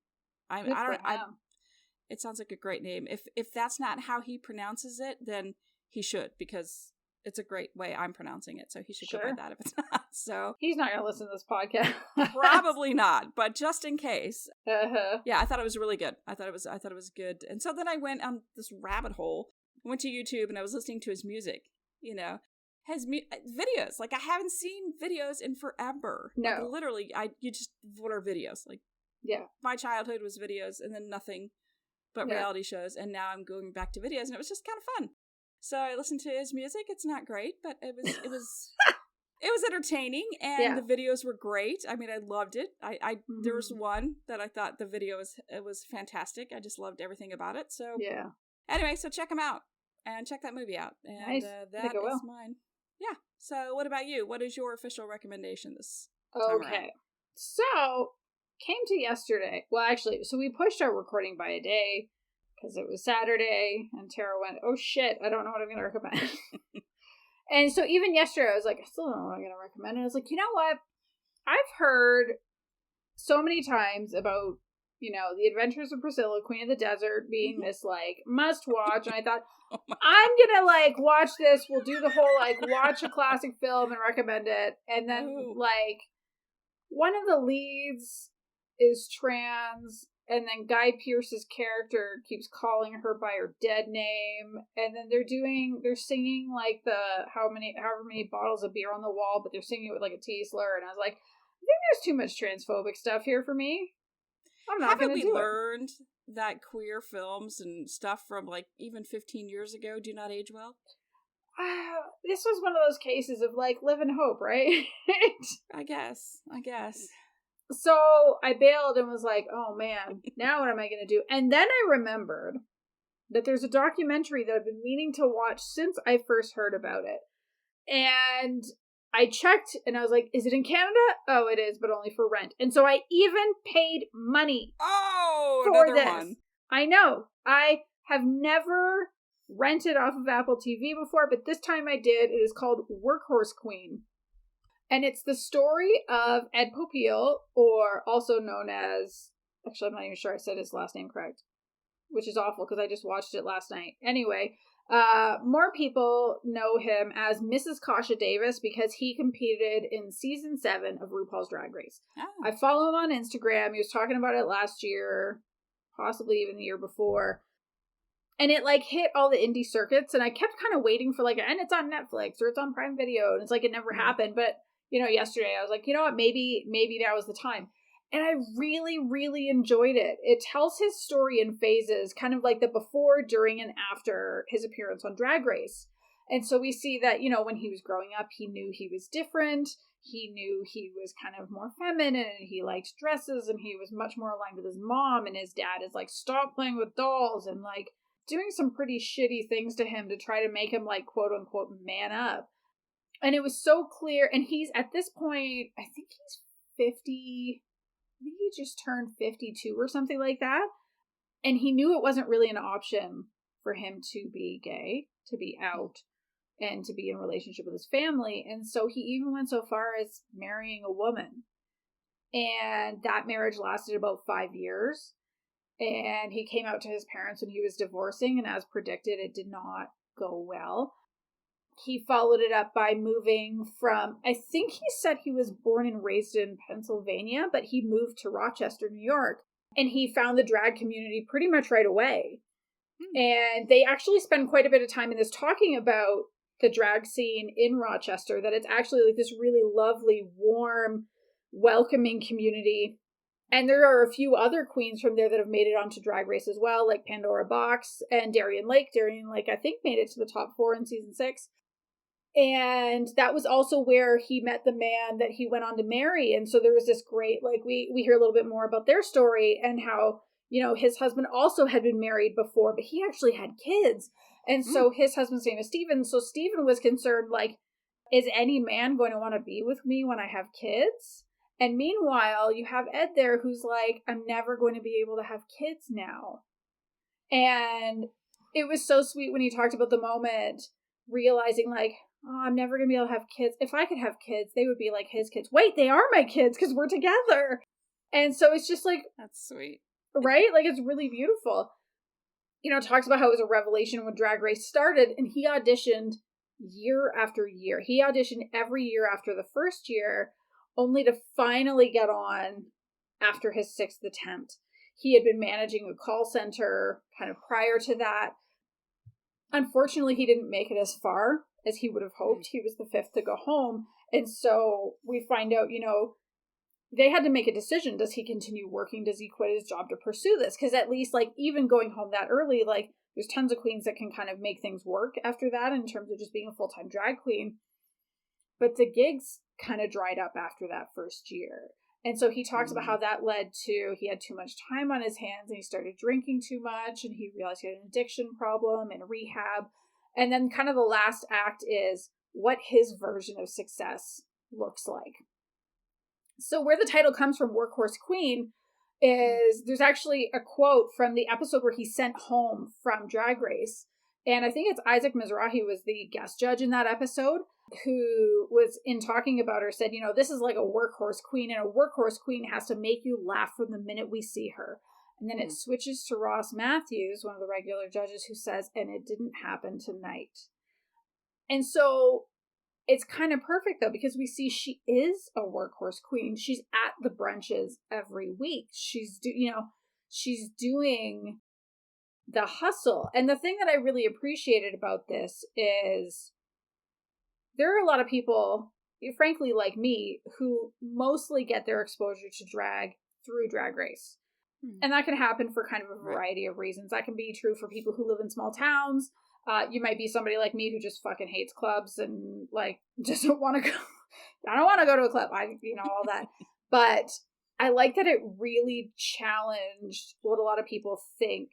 It sounds like a great name. If that's not how he pronounces it, then he should, because it's a great way I'm pronouncing it, so he should go by that if it's not. So he's not going to listen to this podcast. Probably not, but just in case. Uh-huh. Yeah, I thought it was really good. I thought it was good. And so then I went on this rabbit hole. I went to YouTube and I was listening to his music. His videos. Like, I haven't seen videos in forever. No, like, literally, what are videos? Like, my childhood was videos, and then nothing but reality shows, and now I'm going back to videos, and it was just kind of fun. So I listened to his music. It's not great, but it was entertaining, and the videos were great. I mean, I loved it. There was one that I thought the video was fantastic. I just loved everything about it. So anyway, so check him out and check that movie out. And nice. That is mine. Yeah. So what about you? What is your official recommendation this time around? So came to yesterday. Well, actually, so we pushed our recording by a day, because it was Saturday, and Tara went, "Oh shit, I don't know what I'm going to recommend." And so even yesterday, I was like, I still don't know what I'm going to recommend. And I was like, you know what? I've heard so many times about, The Adventures of Priscilla, Queen of the Desert, being this, like, must-watch. And I thought, I'm going to, like, watch this. We'll do the whole, like, watch a classic film and recommend it. And then, like, one of the leads is trans, And then Guy Pearce's character keeps calling her by her dead name. And then they're singing like however many bottles of beer on the wall, but they're singing it with like a T slur. And I was like, I think there's too much transphobic stuff here for me. I'm not going to do it. Haven't we learned that queer films and stuff from like even 15 years ago do not age well? This was one of those cases of like live in hope, right? I guess. So I bailed and was like, oh man, now what am I going to do? And then I remembered that there's a documentary that I've been meaning to watch since I first heard about it. And I checked and I was like, is it in Canada? Oh, it is, but only for rent. And so I even paid money for this. One. I know. I have never rented off of Apple TV before, but this time I did. It is called Workhorse Queen. And it's the story of Ed Popeil, or also known as, actually I'm not even sure I said his last name correct, which is awful because I just watched it last night. Anyway, more people know him as Mrs. Kasha Davis because he competed in season 7 of RuPaul's Drag Race. Oh. I follow him on Instagram. He was talking about it last year, possibly even the year before. And it like hit all the indie circuits, and I kept kind of waiting for and it's on Netflix or it's on Prime Video, and it's like it never happened. But yesterday I was like, you know what, maybe that was the time. And I really, really enjoyed it. It tells his story in phases, kind of like the before, during, and after his appearance on Drag Race. And so we see that, when he was growing up, he knew he was different. He knew he was kind of more feminine, and he liked dresses, and he was much more aligned with his mom. And his dad is like, stop playing with dolls, and like doing some pretty shitty things to him to try to make him like, quote unquote, man up. And it was so clear. And he's at this point, I think he's 50. I think he just turned 52 or something like that. And he knew it wasn't really an option for him to be gay, to be out, and to be in a relationship with his family. And so he even went so far as marrying a woman. And that marriage lasted about 5 years. And he came out to his parents when he was divorcing. And as predicted, it did not go well. He followed it up by moving from, I think he said he was born and raised in Pennsylvania, but he moved to Rochester, New York, and he found the drag community pretty much right away. And they actually spend quite a bit of time in this talking about the drag scene in Rochester, that it's actually like this really lovely, warm, welcoming community. And there are a few other queens from there that have made it onto Drag Race as well, like Pandora Box and Darian Lake. Darian Lake, I think, made it to the top 4 in season 6. And that was also where he met the man that he went on to marry. And so there was this great, like, we hear a little bit more about their story and how, his husband also had been married before, but he actually had kids. And so his husband's name is Stephen. So Stephen was concerned, like, is any man going to want to be with me when I have kids? And meanwhile, you have Ed there who's like, I'm never going to be able to have kids now. And it was so sweet when he talked about the moment, realizing like, oh, I'm never going to be able to have kids. If I could have kids, they would be like his kids. Wait, they are my kids because we're together. And so it's just like... That's sweet. Right? Like, it's really beautiful. Talks about how it was a revelation when Drag Race started, and he auditioned year after year. He auditioned every year after the first year, only to finally get on after his 6th attempt. He had been managing a call center kind of prior to that. Unfortunately, he didn't make it as far as he would have hoped. He was the 5th to go home. And so we find out, they had to make a decision. Does he continue working? Does he quit his job to pursue this? Because at least, like, even going home that early, like, there's tons of queens that can kind of make things work after that in terms of just being a full-time drag queen. But the gigs kind of dried up after that first year. And so he talks about how that led to, he had too much time on his hands and he started drinking too much and he realized he had an addiction problem and rehab. And then kind of the last act is what his version of success looks like. So where the title comes from, Workhorse Queen, is there's actually a quote from the episode where he's sent home from Drag Race. And I think it's Isaac Mizrahi was the guest judge in that episode, who was in talking about her said, this is like a workhorse queen, and a workhorse queen has to make you laugh from the minute we see her. And then it switches to Ross Matthews, one of the regular judges, who says, and it didn't happen tonight. And so it's kind of perfect, though, because we see she is a workhorse queen. She's at the brunches every week. She's she's doing the hustle. And the thing that I really appreciated about this is there are a lot of people, frankly, like me, who mostly get their exposure to drag through Drag Race. And that can happen for kind of a variety of reasons. That can be true for people who live in small towns. You might be somebody like me who just fucking hates clubs and like just don't want to go. I don't want to go to a club. All that. But I like that it really challenged what a lot of people think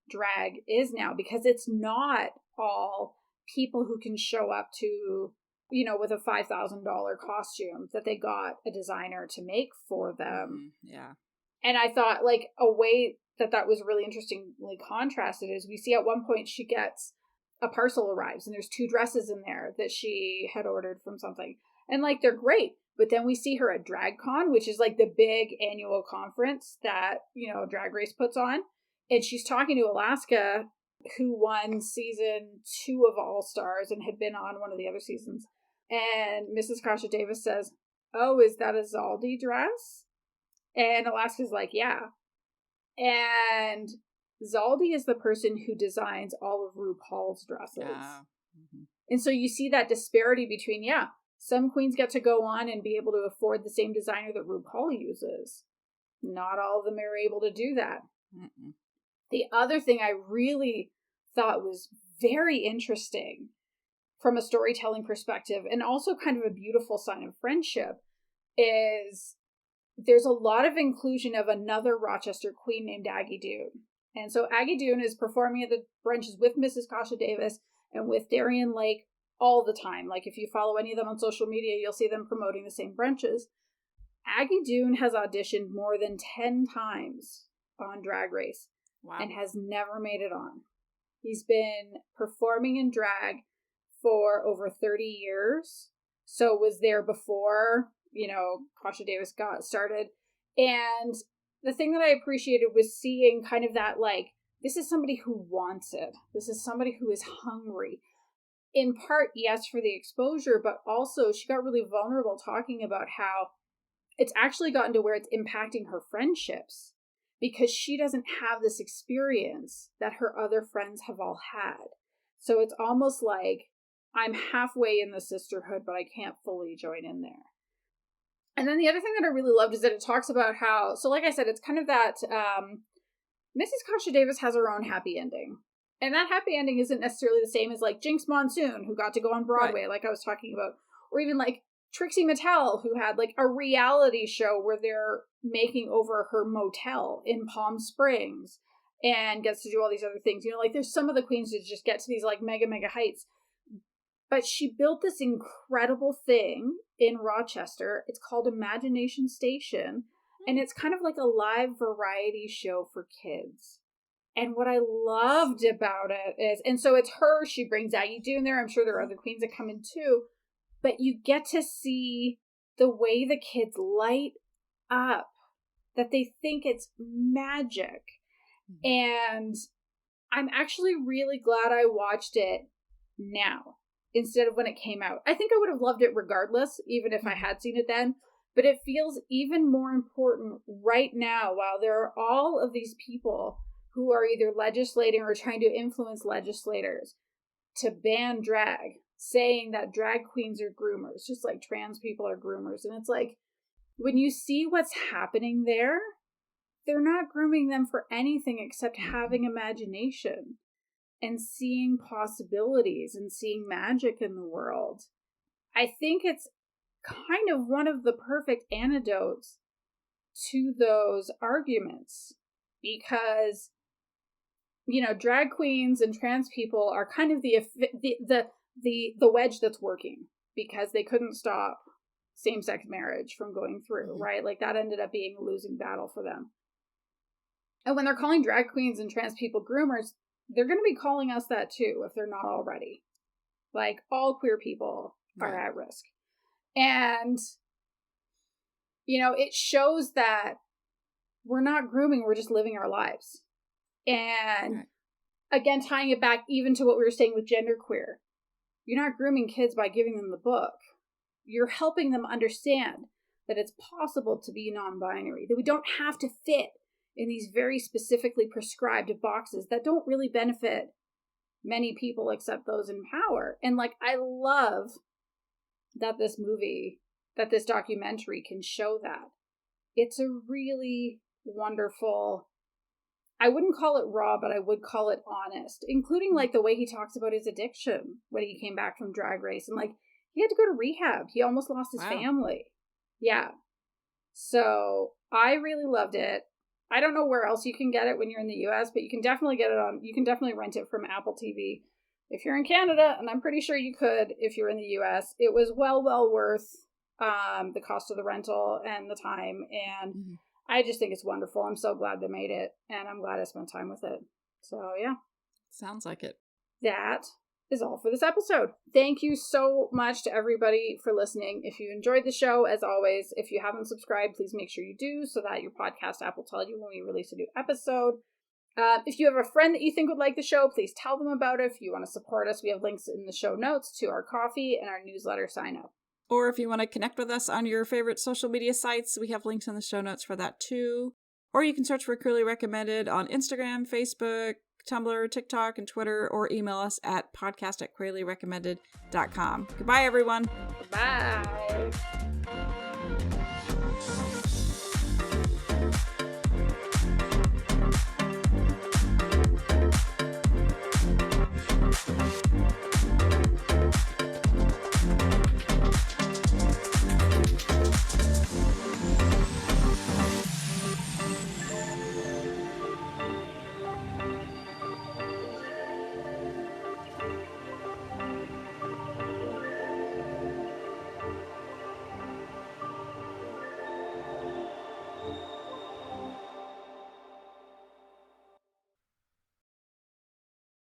drag is now, because it's not all people who can show up to, with a $5,000 costume that they got a designer to make for them. Yeah. And I thought, like, a way that was really interestingly contrasted is we see at one point she gets a parcel arrives and there's 2 dresses in there that she had ordered from something. And, like, they're great. But then we see her at DragCon, which is, like, the big annual conference that, Drag Race puts on. And she's talking to Alaska, who won season 2 of All Stars and had been on one of the other seasons. And Mrs. Kasha Davis says, "Oh, is that a Zaldi dress?" And Alaska's like, "Yeah." And Zaldi is the person who designs all of RuPaul's dresses. And so you see that disparity between, some queens get to go on and be able to afford the same designer that RuPaul uses. Not all of them are able to do that. The other thing I really thought was very interesting from a storytelling perspective, and also kind of a beautiful sign of friendship, is there's a lot of inclusion of another Rochester queen named Aggie Doon. And so Aggie Doon is performing at the brunches with Mrs. Kasha Davis and with Darian Lake all the time. Like, if you follow any of them on social media, you'll see them promoting the same brunches. Aggie Doon has auditioned more than 10 times on Drag Race. Wow. And has never made it on. He's been performing in drag for over 30 years. So was there before, Kasha Davis got started. And the thing that I appreciated was seeing kind of that, like, this is somebody who wants it. This is somebody who is hungry. In part, yes, for the exposure, but also she got really vulnerable talking about how it's actually gotten to where it's impacting her friendships, because she doesn't have this experience that her other friends have all had. So it's almost like I'm halfway in the sisterhood, but I can't fully join in there. And then the other thing that I really loved is that it talks about how, so like I said, it's kind of that Mrs. Kasha Davis has her own happy ending. And that happy ending isn't necessarily the same as like Jinx Monsoon, who got to go on Broadway, like I was talking about. Or even like Trixie Mattel, who had like a reality show where they're making over her motel in Palm Springs and gets to do all these other things. Like there's some of the queens that just get to these like mega heights. But she built this incredible thing in Rochester. It's called Imagination Station. And it's kind of like a live variety show for kids. And what I loved about it is, and so it's her, she brings Aggie Doon there. I'm sure there are other queens that come in too. But you get to see the way the kids light up, that they think it's magic. And I'm actually really glad I watched it now instead of when it came out. I think I would have loved it regardless, even if I had seen it then. But it feels even more important right now, while there are all of these people who are either legislating or trying to influence legislators to ban drag, saying that drag queens are groomers, just like trans people are groomers. And it's like, when you see what's happening there, they're not grooming them for anything except having imagination and seeing possibilities and seeing magic in the world. I think it's kind of one of the perfect antidotes to those arguments, because drag queens and trans people are kind of the wedge that's working, because they couldn't stop same-sex marriage from going through, right? Like that ended up being a losing battle for them. And when they're calling drag queens and trans people groomers, they're going to be calling us that too, if they're not already. Like, all queer people are at risk. And, it shows that we're not grooming, we're just living our lives. And again, tying it back even to what we were saying with genderqueer, you're not grooming kids by giving them the book. You're helping them understand that it's possible to be non-binary, that we don't have to fit in these very specifically prescribed boxes that don't really benefit many people except those in power. And like, I love that this documentary can show that. It's a really wonderful, I wouldn't call it raw, but I would call it honest, including like the way he talks about his addiction when he came back from Drag Race. And like, he had to go to rehab. He almost lost his family. Yeah. So I really loved it. I don't know where else you can get it when you're in the US, but you can definitely you can definitely rent it from Apple TV if you're in Canada, and I'm pretty sure you could if you're in the US. It was well worth the cost of the rental and the time, and I just think it's wonderful. I'm so glad they made it, and I'm glad I spent time with it. So yeah. Sounds like it. That is all for this episode. Thank you so much to everybody for listening. If you enjoyed the show, as always, if you haven't subscribed, please make sure you do so that your podcast app will tell you when we release a new episode. If you have a friend that you think would like the show, please tell them about it. If you want to support us, we have links in the show notes to our coffee and our newsletter sign up. Or if you want to connect with us on your favorite social media sites, we have links in the show notes for that too. Or you can search for Queerly Recommended on Instagram, Facebook, Tumblr, TikTok, and Twitter, or email us at podcast@queerlyrecommended.com. Goodbye, everyone. Bye.